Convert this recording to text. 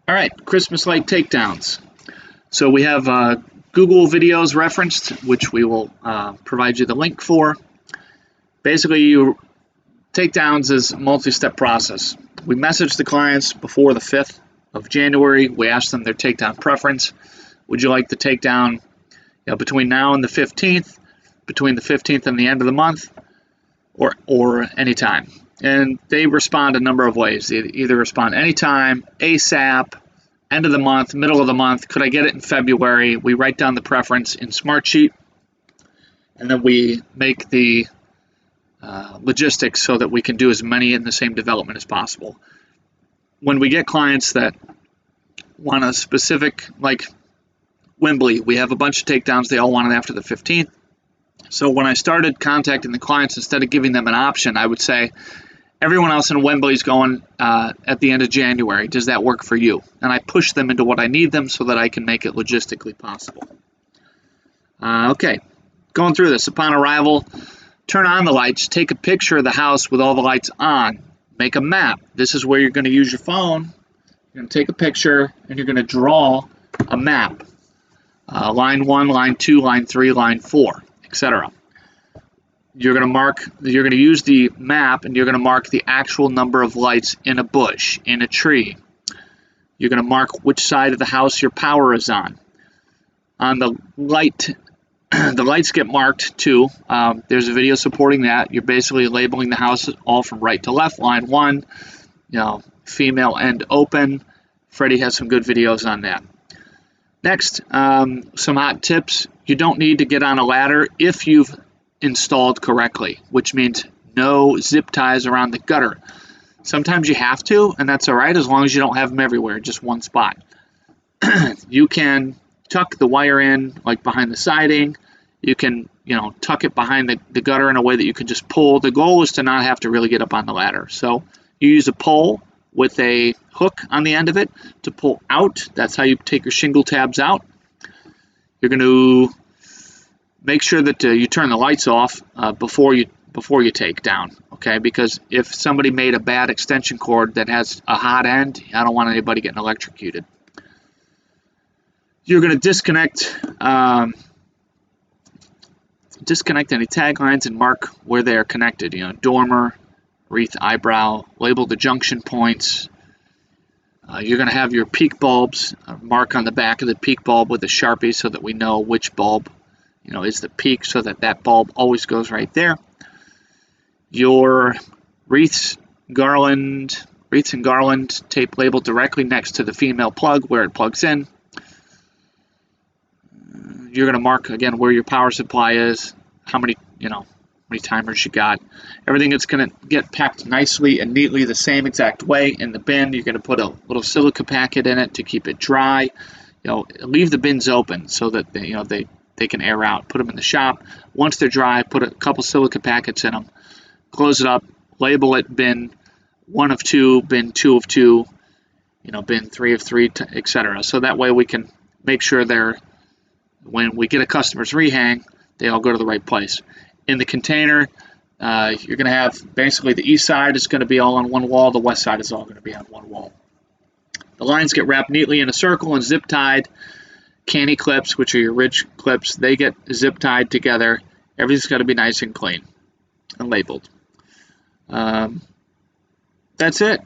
All right, Christmas light takedowns. So we have Google videos referenced, which we will provide you the link for. Basically, takedowns is a multi-step process. We message the clients before the 5th of January. We ask them their takedown preference. Would you like the takedown between now and the 15th, between the 15th and the end of the month, or anytime? And they respond a number of ways. They either respond anytime, ASAP, end of the month, middle of the month. Could I get it in February? We write down the preference in Smartsheet, and then we make the logistics so that we can do as many in the same development as possible. When we get clients that want a specific, like Wembley, we have a bunch of takedowns. They all want it after the 15th. So when I started contacting the clients, instead of giving them an option, I would say, everyone else in Wembley's going at the end of January. Does that work for you? And I push them into what I need them so that I can make it logistically possible. Okay, going through this. Upon arrival, turn on the lights. Take a picture of the house with all the lights on. Make a map. This is where you're going to use your phone. You're going to take a picture, and you're going to draw a map. Line 1, line 2, line 3, line 4, etc. You're going to use the map, and you're going to mark the actual number of lights in a bush, in a tree. You're going to mark which side of the house your power is on. On the light, the lights get marked too. There's a video supporting that. You're basically labeling the house all from right to left. Line 1, female end open. Freddie has some good videos on that. Next, some hot tips. You don't need to get on a ladder if you've installed correctly, which means no zip ties around the gutter. Sometimes you have to, and that's all right as long as you don't have them everywhere, just one spot. You can tuck the wire in like behind the siding. You can, tuck it behind the gutter in a way that you can just pull. The goal is to not have to really get up on the ladder. So you use a pole with a hook on the end of it to pull out. That's how you take your shingle tabs out. You're going to make sure that you turn the lights off before you take down, okay? Because if somebody made a bad extension cord that has a hot end, I don't want anybody getting electrocuted. You're going to disconnect any tag lines and mark where they are connected. Dormer, wreath, eyebrow, label the junction points. You're going to have your peak bulbs, mark on the back of the peak bulb with a Sharpie so that we know which bulb is the peak, so that bulb always goes right there. Your wreaths and garland tape labeled directly next to the female plug where it plugs in. You're going to mark again where your power supply is, how many timers you got. Everything is going to get packed nicely and neatly the same exact way in the bin. You're going to put a little silica packet in it to keep it dry. Leave the bins open so that they can air out. Put them in the shop. Once they're dry, put a couple silica packets in them. Close it up. Label it bin 1 of 2, bin 2 of 2, bin 3 of 3, etc. So that way we can make sure when we get a customer's rehang, they all go to the right place. In the container, you're going to have basically the east side is going to be all on one wall. The west side is all going to be on one wall. The lines get wrapped neatly in a circle and zip tied. Canny clips, which are your ridge clips, they get zip tied together. Everything's got to be nice and clean and labeled. That's it.